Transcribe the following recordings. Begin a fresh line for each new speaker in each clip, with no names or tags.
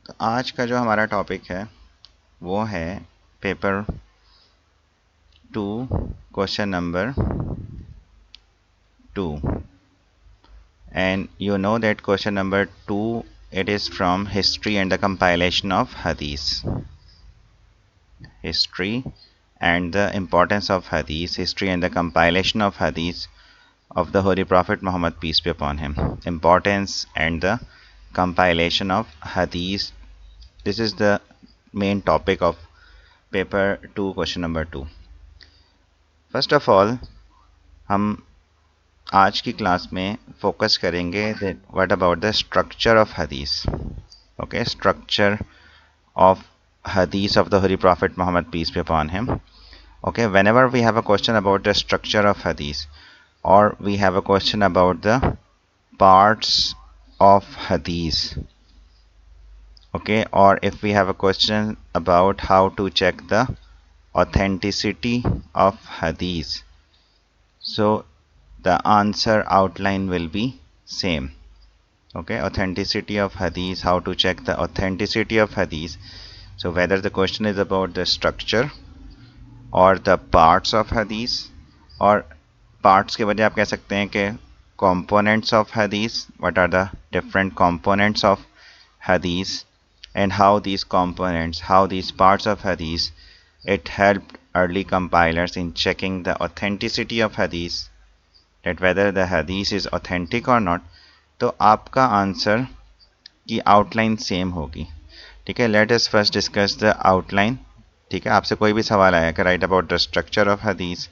तो आज का जो हमारा टॉपिक है वो है paper 2 question number 2 and you know that question number 2 it is from history and the compilation of hadith. History and the importance of hadith, history and the compilation of hadith of the Holy Prophet Muhammad, peace be upon him. Importance and the compilation of hadith. This is the main topic of paper 2 question number 2. First of all, हम आज की class में focus करेंगे what about the structure of hadith. Okay, structure of hadith of the Holy Prophet Muhammad, peace be upon him. Okay, whenever we have a question about the structure of hadith or we have a question about the parts of hadith, okay, or if we have a question about how to check the authenticity of hadith, so the answer outline will be same. Okay, authenticity of hadith, how to check the authenticity of hadith. So whether the question is about the structure or the parts of hadith, or parts के बजाय आप कह सकते हैं कि components of hadith, what are the different components of hadith and how these components, how these parts of hadith, it helped early compilers in checking the authenticity of hadith, that whether the hadith is authentic or not. तो आपका answer की outline same होगी. ठीक है, let us first discuss the outline. ठीक है, आपसे कोई भी सवाल आया कि right about the structure of hadith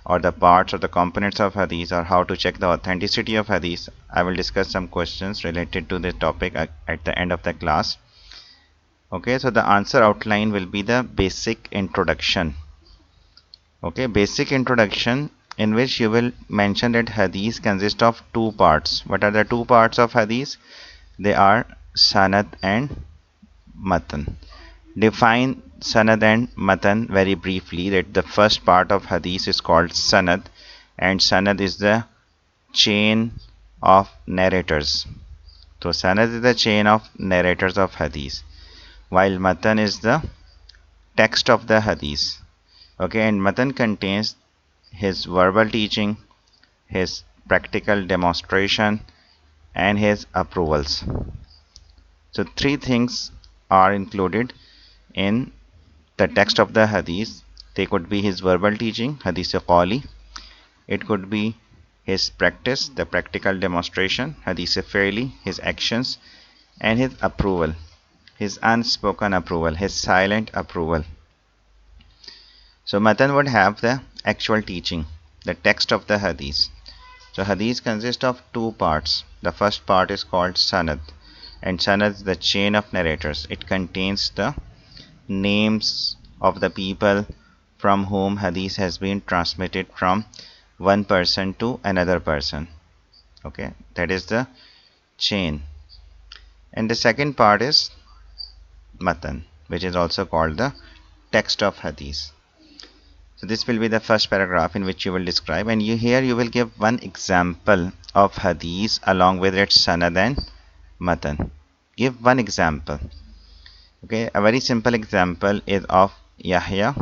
और द पार्ट्स और द कंपोनेंट्स ऑफ हदीस और how to check the authenticity of hadith, I will discuss some questions related to this topic at the end of the class. Okay, so the answer outline will be the basic introduction. Okay, basic introduction in which you will mention that hadith consists of two parts. What are the two parts of hadith? They are sanad and matn. Define sanad and matn very briefly, that the first part of hadith is called sanad, and sanad is the chain of narrators. So sanad is the chain of narrators of hadith, while matn is the text of the hadith. Okay, and matn contains his verbal teaching, his practical demonstration, and his approvals. So three things are included in the text of the hadith. They could be his verbal teaching, hadith qawli. It could be his practice, the practical demonstration, hadith fi'li, his actions, and his approval, his unspoken approval, his silent approval. So Matn would have the actual teaching, the text of the hadith. So hadith consists of two parts. The first part is called sanad, and sanad is the chain of narrators. It contains the names of the people from whom hadith has been transmitted from one person to another person. Okay, that is the chain. And the second part is matn, which is also called the text of hadith. So this will be the first paragraph in which you will describe, and here you will give one example of hadith along with its sanad and matn. Give one example. Okay, a very simple example is of Yahya,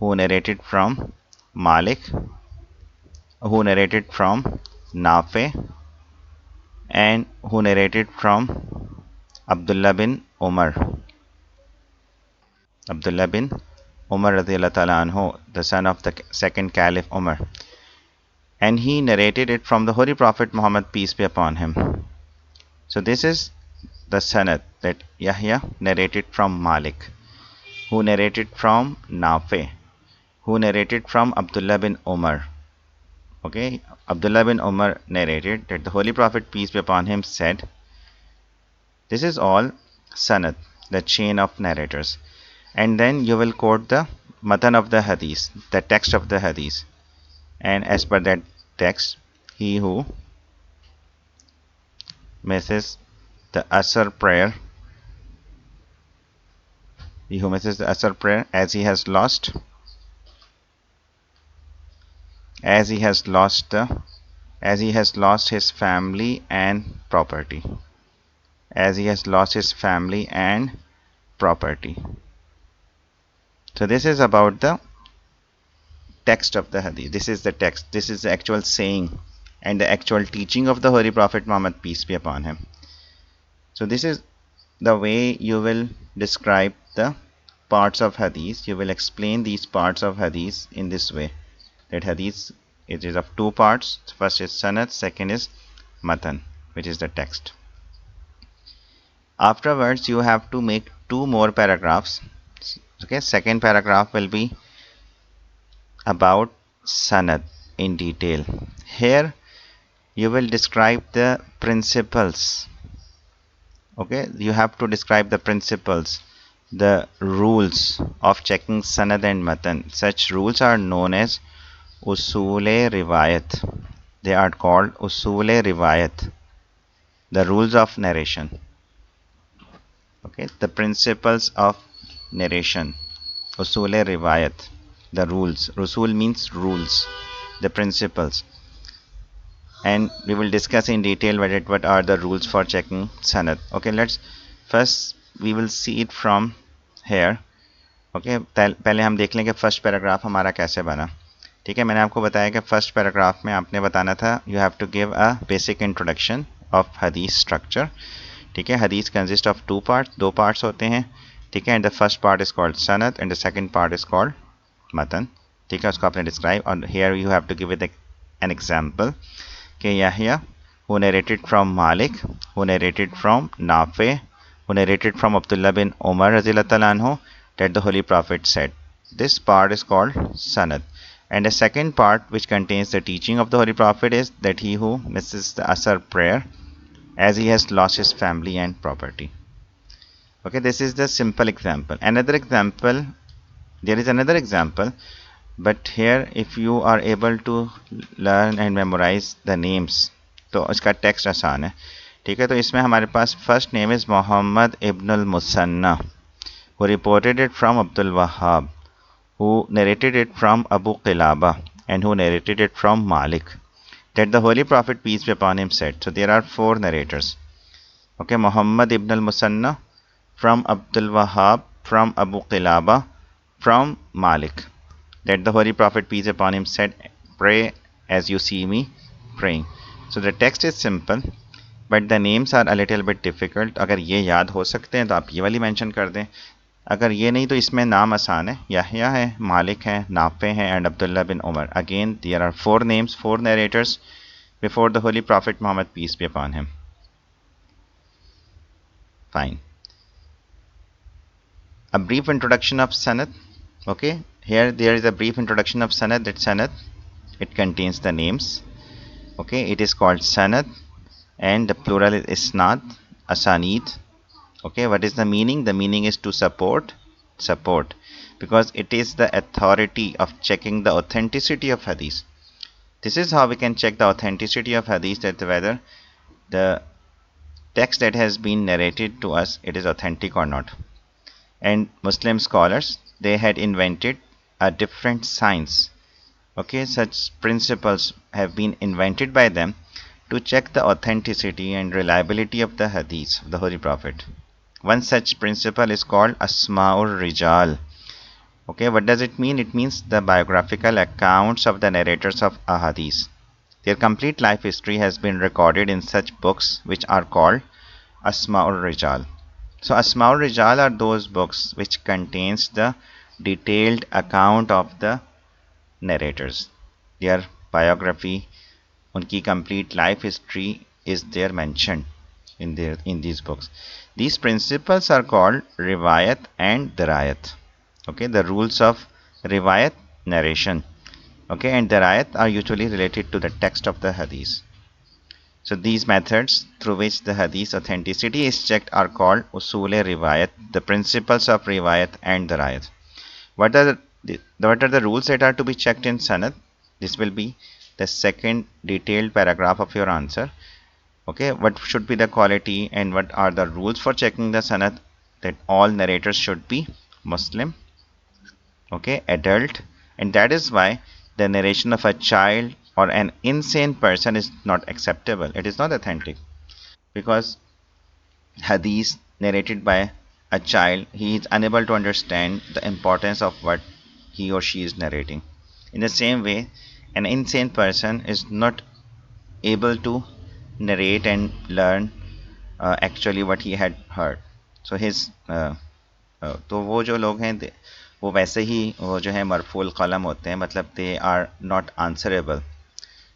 who narrated from Malik, who narrated from Nafi, and who narrated from Abdullah bin Umar. Abdullah bin Umar radiyallahu ta'ala anhu, the son of the second Caliph Umar. And he narrated it from the Holy Prophet Muhammad, peace be upon him. So this is the sanad, that Yahya narrated from Malik, who narrated from Nafi, who narrated from Abdullah bin Umar. Okay, Abdullah bin Umar narrated that the Holy Prophet, peace be upon him, said. This is all sanad, the chain of narrators. And then you will quote the matn of the hadith, the text of the hadith. And as per that text, he who misses the Asr prayer, as he has lost his family and property, as he has lost his family and property. So this is about the text of the hadith. This is the text. This is the actual saying and the actual teaching of the Holy Prophet Muhammad, peace be upon him. So this is the way you will describe the parts of hadith. You will explain these parts of hadith in this way. That hadith, it is of two parts. First is sanad, second is Matn, which is the text. Afterwards, you have to make two more paragraphs. Okay, second paragraph will be about sanad in detail. Here you will describe the principles. Okay, you have to describe the principles, the rules of checking sanad and matan. Such rules are known as usule riwayat. They are called usule riwayat, the rules of narration. Okay, the principles of narration, usule riwayat, the rules. Rusul means rules, the principles. And we will discuss in detail what are the rules for checking sanad. Okay, let's first we will see it from here. Okay, पहले हम देख लें कि first paragraph हमारा कैसे बना. ठीक है, मैंने आपको बताया कि फर्स्ट पैराग्राफ में आपने बताना था you have to give a basic introduction of hadith structure. ठीक है, hadith consist of two parts, दो पार्ट्स होते हैं. ठीक है, and the first part is called sanad and the second part is called matn. ठीक है, उसको आपने डिस्क्राइब और here you have to give it an example कि Yahya, who narrated from Malik, who narrated from Nafi, who narrated from Abdullah bin Umar radhiyallahu anhu, that the Holy Prophet said. This part is called Sanad. And the second part, which contains the teaching of the Holy Prophet, is that he who misses the Asr prayer, as he has lost his family and property. Okay, this is the simple example. Another example, there is another example, but here if you are able to learn and memorize the names, तो इसका text आसान है. ठीक है, तो इसमें हमारे पास first name is Muhammad ibn al Muthanna, who reported it from Abdul Wahhab, who narrated it from Abu Qilaba, and who narrated it from Malik, that the Holy Prophet, peace be upon him, said. So there are four narrators. Okay, Muhammad ibn al Musanna, from Abdul Wahhab, from Abu Qilaba, from Malik, that the Holy Prophet, peace upon him, said, pray as you see me praying. So the text is simple, but the names are a little bit difficult. अगर ये याद हो सकते हैं तो आप ये वाली मेंशन कर दें. अगर ये नहीं तो इसमें नाम आसान है. याह्या है, मालिक है, नाफे है, and Abdullah bin Umar. Again there are four names, four narrators before the Holy Prophet Muhammad, peace be upon him. Fine. A brief introduction of sanad. Okay, here there is a brief introduction of sanad. That sanad, it contains the names. Okay, it is called sanad, and the plural is isnad, asanid. Okay, what is the meaning? The meaning is to support, because it is the authority of checking the authenticity of hadith. This is how we can check the authenticity of hadith, that whether the text that has been narrated to us, it is authentic or not. And Muslim scholars, they had invented a different science. Okay, such principles have been invented by them to check the authenticity and reliability of the hadith of the Holy Prophet. One such principle is called Asma'ur Rijal. Okay, what does it mean? It means the biographical accounts of the narrators of a hadith. Their complete life history has been recorded in such books, which are called Asma'ur Rijal. So Asma'ur Rijal are those books which contains the detailed account of the narrators. Their biography, unki complete life history is there mentioned in these books. These principles are called riwayat and dirayat. Okay, the rules of riwayat, narration. Okay, and dirayat are usually related to the text of the hadith. So these methods through which the hadith authenticity is checked are called usule riwayat, the principles of riwayat and dirayat. What are the rules that are to be checked in sanad? This will be the second detailed paragraph of your answer. Okay, what should be the quality and what are the rules for checking the sanad? That all narrators should be Muslim, okay, adult, and that is why the narration of a child or an insane person is not acceptable. It is not authentic, because hadith narrated by a child, he is unable to understand the importance of what he or she is narrating. In the same way, an insane person is not able to narrate and learn actually what he had heard. So his तो वो जो लोग हैं वो वैसे ही वो जो है मरफूल कलम होते हैं, मतलब they are not answerable.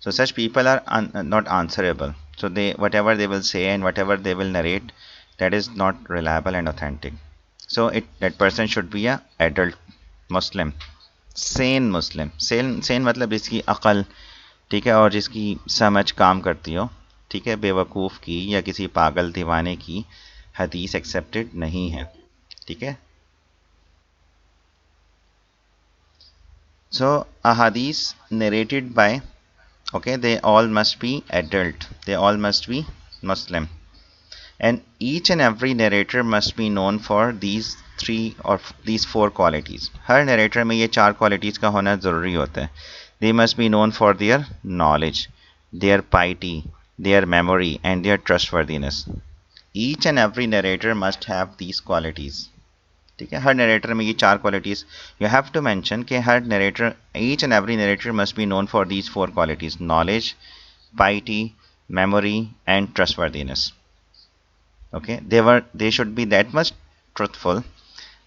So such people are not answerable. So they whatever they will say and whatever they will narrate, that is not reliable and authentic. So that person should be a adult Muslim, sane Muslim. Sane मतलब जिसकी अकल ठीक है और जिसकी समझ काम करती हो. ठीक है, बेवकूफ़ की या किसी पागल दीवाने की हदीस एक्सेप्टेड नहीं है. ठीक है. So a hadith narrated by, okay, they all must be adult, they all must be Muslim, and each and every narrator must be known for these three or these four qualities. Her narrator में ये चार qualities का होना ज़रूरी होता है. They must be known for their knowledge, their piety, their memory, and their trustworthiness. Each and every narrator must have these qualities. ठीक है, हर नरेटर में ये चार qualities you have to mention कि हर narrator, each and every narrator must be known for these four qualities: knowledge, piety, memory, and trustworthiness. Okay, they should be that much truthful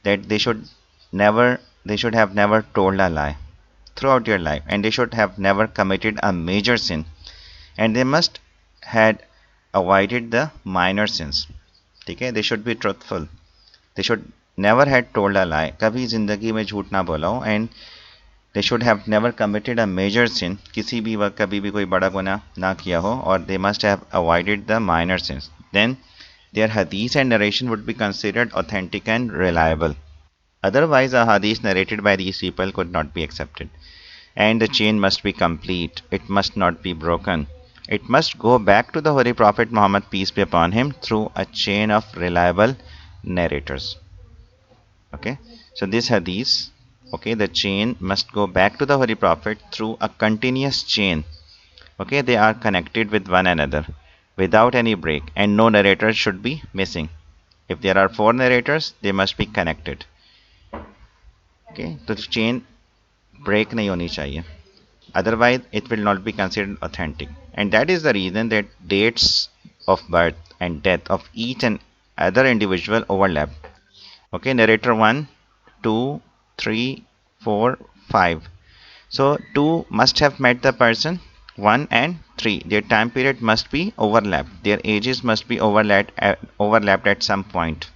that they should have never told a lie throughout their life, and they should have never committed a major sin, and they must had avoided the minor sins. ठीक है, they should be truthful. They should never had told a lie, कभी जिंदगी में झूठ ना बोला हो, and they should have never committed a major sin, किसी भी वक्त कभी भी कोई बड़ा गुनाह ना किया हो, और they must have avoided the minor sins. Then their hadith and narration would be considered authentic and reliable. Otherwise, a hadith narrated by these people could not be accepted. And the chain must be complete. It must not be broken. It must go back to the Holy Prophet Muhammad, peace be upon him, through a chain of reliable narrators. Okay, so this hadith, okay, the chain must go back to the Holy Prophet through a continuous chain. Okay, they are connected with one another without any break, and no narrator should be missing. If there are four narrators, they must be connected. Okay, so the chain break nahi honi chahiye. Otherwise, it will not be considered authentic. And that is the reason that dates of birth and death of each and other individual overlap. Okay, narrator 1, 2, 3, 4, 5. So 2 must have met the person 1 and 3. Their time period must be overlapped. Their ages must be overlapped at some point.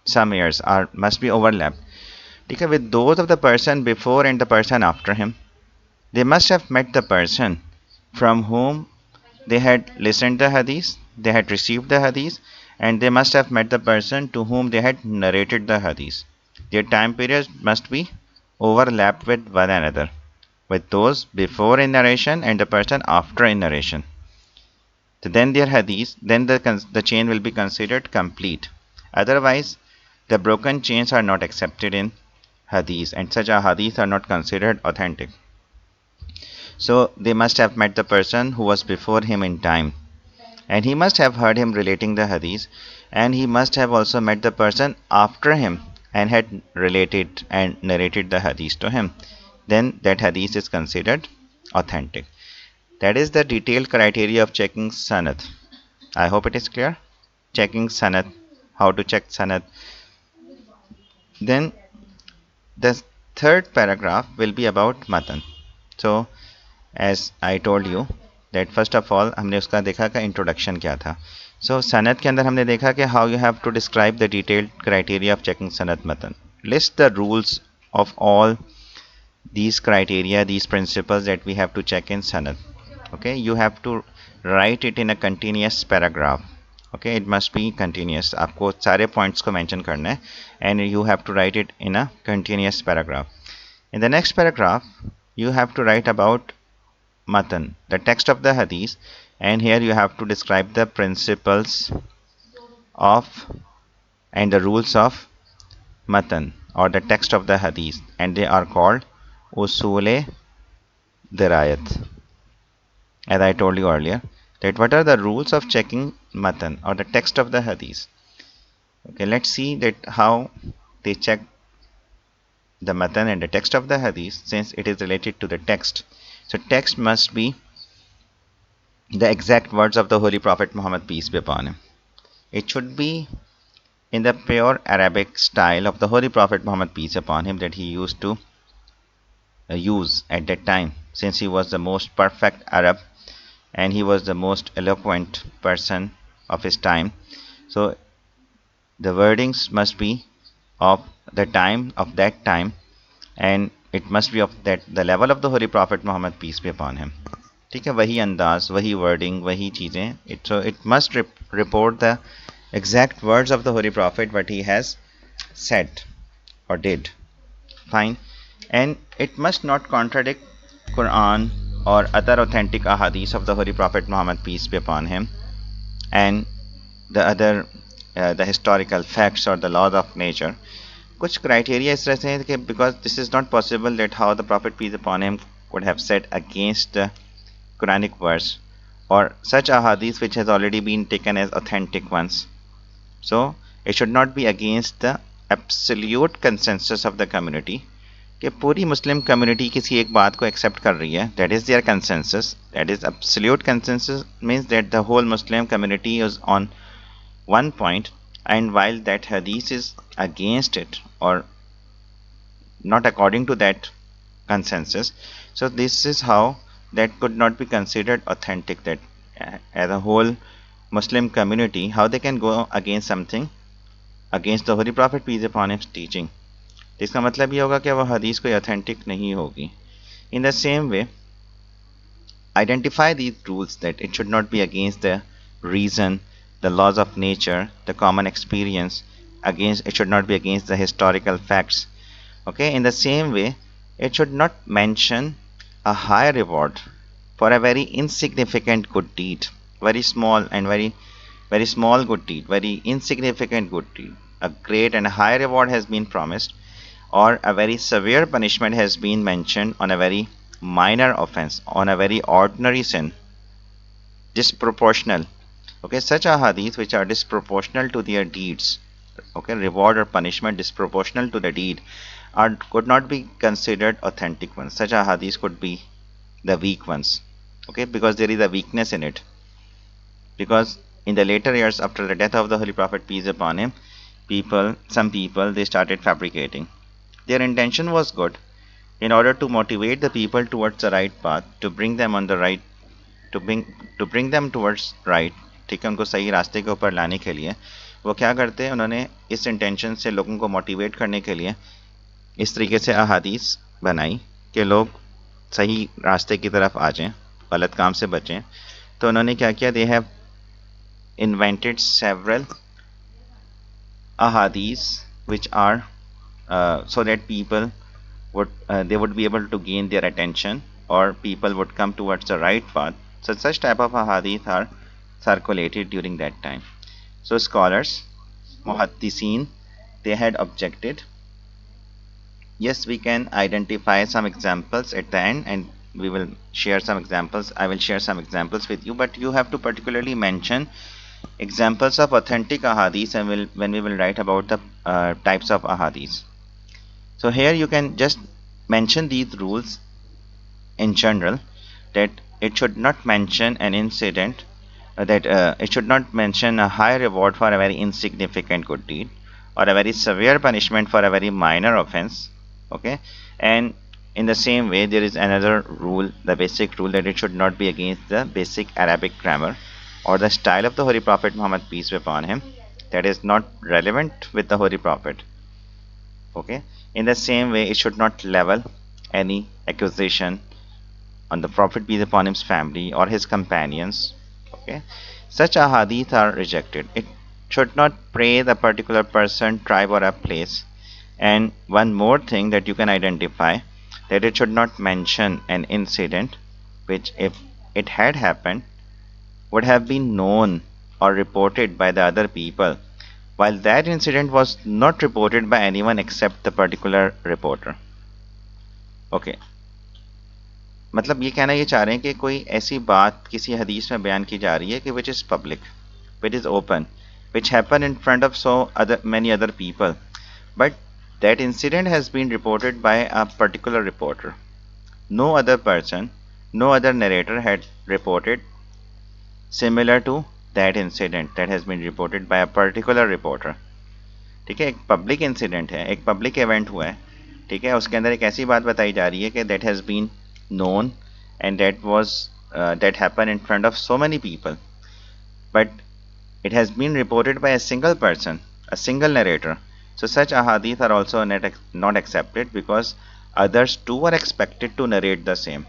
Some years are must be overlapped. Okay, with those of the person before and the person after him. They must have met the person from whom they had listened the hadith, they had received the hadith, and they must have met the person to whom they had narrated the hadith. Their time periods must be overlapped with one another, with those before in narration and the person after in narration. So then their hadith, then the chain will be considered complete. Otherwise, the broken chains are not accepted in hadith, and such a hadith are not considered authentic. So they must have met the person who was before him in time, and he must have heard him relating the hadith, and he must have also met the person after him and had related and narrated the hadith to him. Then that hadith is considered authentic. That is the detailed criteria of checking sanad. I hope it is clear. Checking sanad, how to check sanad. Then the third paragraph will be about matan. So as I told you that first of all हमने उसका देखा का introduction क्या था. So सनद के अंदर हमने देखा कि how you have to describe the detailed criteria of checking sanad matan. List the rules of all these criteria, these principles that we have to check in sanad. Okay, you have to write it in a continuous paragraph. Okay, it must be continuous. आपको सारे points को mention करना है, and you have to write it in a continuous paragraph. In the next paragraph, you have to write about Matn, the text of the hadith, and here you have to describe the principles of and the rules of Matn or the text of the hadith, and they are called Usule Dirayat. As I told you earlier, that what are the rules of checking Matn or the text of the hadith. Okay, let's see that how they check the Matn and the text of the Hadith, since it is related to the text. So text must be the exact words of the Holy Prophet Muhammad, peace be upon him. It should be in the pure Arabic style of the Holy Prophet Muhammad, peace upon him, that he used to use at that time, since he was the most perfect Arab and he was the most eloquent person of his time. So the wordings must be of the time of that time, and it must be of that the level of the Holy Prophet Muhammad, peace be upon him. ठीक है, वही अंदाज, वही wording, वही चीज़ें. So it must report the exact words of the Holy Prophet, what he has said or did. Fine. And it must not contradict Quran or other authentic ahadith of the Holy Prophet Muhammad, peace be upon him, and the other the historical facts or the laws of nature. कुछ criteria इस तरह से हैं कि because this is not possible that how the Prophet, peace upon him, would have said against the Quranic verse or such ahadith which has already been taken as authentic ones. So it should not be against the absolute consensus of the community कि पूरी Muslim community किसी एक बात को accept कर रही है, that is there consensus, that is absolute consensus, means that the whole Muslim community is on one point, and while that hadith is against it or not according to that consensus, so this is how that could not be considered authentic, that as a whole Muslim community, how they can go against something against the Holy Prophet, peace upon him, teaching. तो इसका मतलब ये होगा कि वह हदीस कोई authentic नहीं होगी. In the same way, identify these rules, that it should not be against the reason, the laws of nature, the common experience, against it should not be against the historical facts. Okay, in the same way, it should not mention a high reward for a very insignificant good deed, very small and very small good deed, very insignificant good deed. A great and high reward has been promised, or a very severe punishment has been mentioned on a very minor offense, on a very ordinary sin, disproportional. Okay, such a hadith which are disproportional to their deeds, okay, reward or punishment disproportional to the deed, are could not be considered authentic ones. Such a hadith could be the weak ones, okay, because there is a weakness in it. Because in the later years after the death of the Holy Prophet, peace upon him, some people, they started fabricating. Their intention was good, in order to motivate the people towards the right path, to bring them on the right, to bring them towards right, ठीक है, उनको सही रास्ते के ऊपर लाने के लिए वो क्या करते हैं, उन्होंने इस इंटेंशन से लोगों को मोटिवेट करने के लिए इस तरीके से अहादीस बनाई कि लोग सही रास्ते की तरफ आ जाएं, गलत काम से बचें. तो उन्होंने क्या किया, they have invented several ahadis which are so that people would they would be able to gain their attention, or people would come towards the right path. So such type of ahadith are circulated during that time. So scholars, muhaddisin, they had objected. Yes, we can identify some examples at the end, and we will share some examples. I will share some examples with you, but you have to particularly mention examples of authentic ahadith, and when we will write about the types of ahadith. So here you can just mention these rules in general, that it should not mention an incident, that it should not mention a high reward for a very insignificant good deed, or a very severe punishment for a very minor offense. Okay, and in the same way, there is another rule, the basic rule, that it should not be against the basic Arabic grammar or the style of the Holy Prophet Muhammad, peace be upon him, that is not relevant with the Holy Prophet. Okay, in the same way, it should not level any accusation on the Prophet, peace upon him's family or his companions. Okay, such ahadith are rejected. It should not praise a particular person, tribe, or a place. And one more thing that you can identify, that it should not mention an incident which, if it had happened, would have been known or reported by the other people, while that incident was not reported by anyone except the particular reporter. Okay, मतलब ये कहना ये चाह रहे हैं कि कोई ऐसी बात किसी हदीस में बयान की जा रही है कि which is public, which is open, which happened in front of many other people, but that incident has been reported by a particular reporter. No other person, no other narrator had reported similar to that incident that has been reported by a particular reporter. ठीक है, एक public incident है, एक public event हुआ है, ठीक है, उसके अंदर एक ऐसी बात बताई जा रही है कि that has been known and that happen in front of so many people, but it has been reported by a single person, a single narrator. So such ahadith are also not accepted because others too are expected to narrate the same.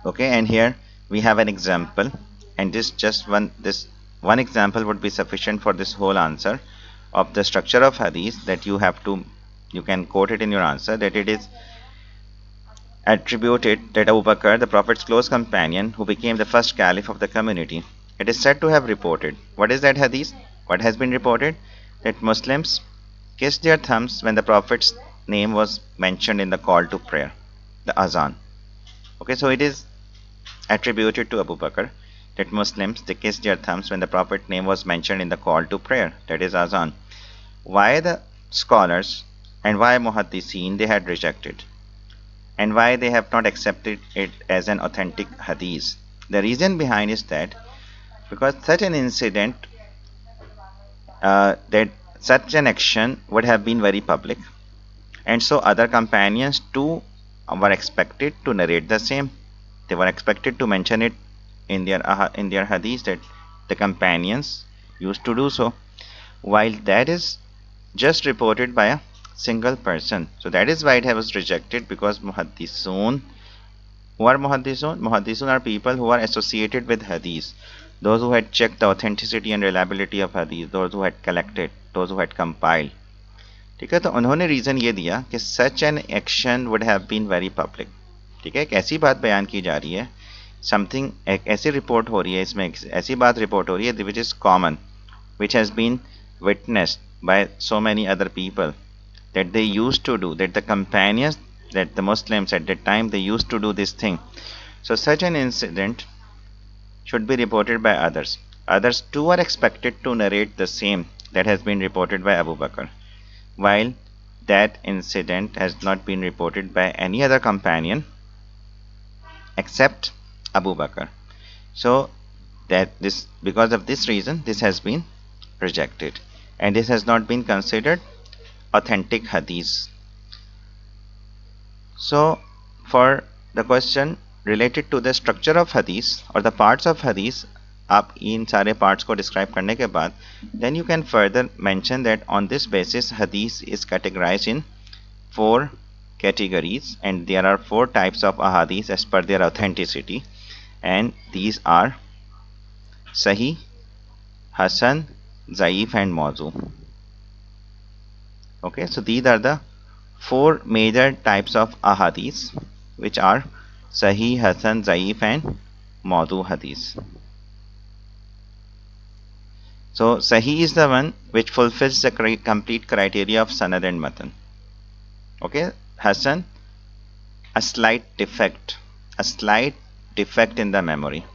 Okay, and here we have an example, and this one example would be sufficient for this whole answer of the structure of hadith, that you can quote it in your answer, that it is attributed that Abu Bakr, the Prophet's close companion, who became the first caliph of the community, it is said to have reported. What is that hadith? What has been reported? That Muslims kissed their thumbs when the Prophet's name was mentioned in the call to prayer, the azan. Okay, so it is attributed to Abu Bakr that Muslims, they kissed their thumbs when the Prophet's name was mentioned in the call to prayer, that is azan. Why the scholars and why muhaddithin they had rejected, and why they have not accepted it as an authentic hadith? The reason behind is that because such an incident, that such an action would have been very public, and so other companions too were expected to narrate the same. They were expected to mention it in their hadith, that the companions used to do so, while that is just reported by a single person. So that is why it was rejected, because muhaddisun, who are muhaddisun? Muhaddisun are people who are associated with hadith, those who had checked the authenticity and reliability of hadith, those who had collected, those who had compiled. ठीक है, तो उन्होंने reason ये दिया कि such an action would have been very public. ठीक है, एक ऐसी बात बयान की जा रही है, समथिंग एक ऐसी रिपोर्ट हो रही है, इसमें एक ऐसी बात रिपोर्ट हो रही है which is common, which has been witnessed by so many other people, that they used to do, that the companions, that the Muslims at that time, they used to do this thing. So such an incident should be reported by others. Others too are expected to narrate the same that has been reported by Abu Bakr, while that incident has not been reported by any other companion except Abu Bakr. So that this, because of this reason, this has been rejected, and this has not been considered authentic hadith. So for the question related to the structure of hadith or the parts of hadith, आप इन सारे parts को describe करने के बाद, then you can further mention that on this basis hadith is categorized in 4 categories, and there are 4 types of ahadith as per their authenticity, and these are Sahih, Hasan, Zaif and Mawzu. Okay, so these are the 4 major types of ahadith, which are Sahih, Hasan, Zaif and Mawdu hadith. So Sahih is the one which fulfills the complete criteria of Sanad and Matn. Okay, Hasan, a slight defect in the memory.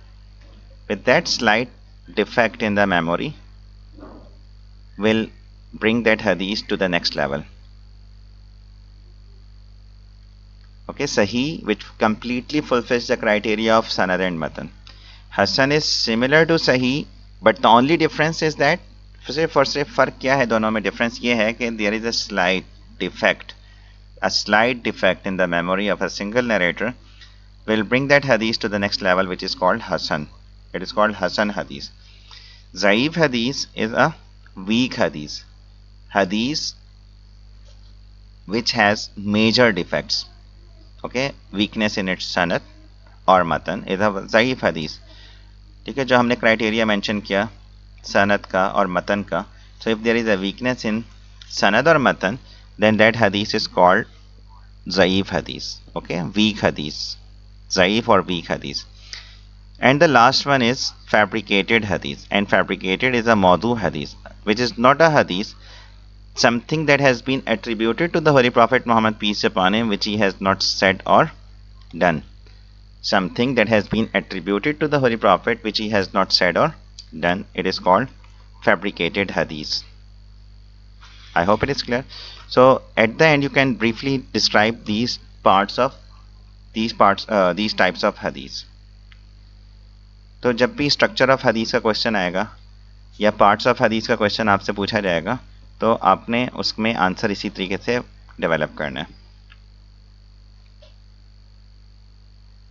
With that slight defect in the memory will bring that hadith to the next level. Okay, Sahih, which completely fulfills the criteria of Sanad and Matn. Hasan is similar to Sahih, but the only difference is that सिर्फ और सिर्फ फ़र्क क्या है दोनों में? Difference ये है कि there is a slight defect in the memory of a single narrator will bring that hadith to the next level, which is called Hasan. It is called Hasan hadith. Zaif hadith is a weak hadith which has major defects. Okay, weakness in its sanad or matan is a zaif hadith. ठीक है, जो हमने criteria mention किया sanad का और matan का. So if there is a weakness in sanad or matan, then that hadith is called zaif hadith. Okay, weak hadith, zaif or weak hadith. And the last one is fabricated hadith, and fabricated is a mawdu hadith, which is not a hadith, something that has been attributed to the Holy Prophet Muhammad, peace upon him, which he has not said or done. Something that has been attributed to the Holy Prophet which he has not said or done, it is called fabricated hadith. I hope it is clear. So at the end you can briefly describe these types of hadith. तो जब भी structure of हदीस का question आएगा या parts of हदीस का question आपसे पूछा जाएगा तो आपने उसमें आंसर इसी तरीके से डेवलप करना है.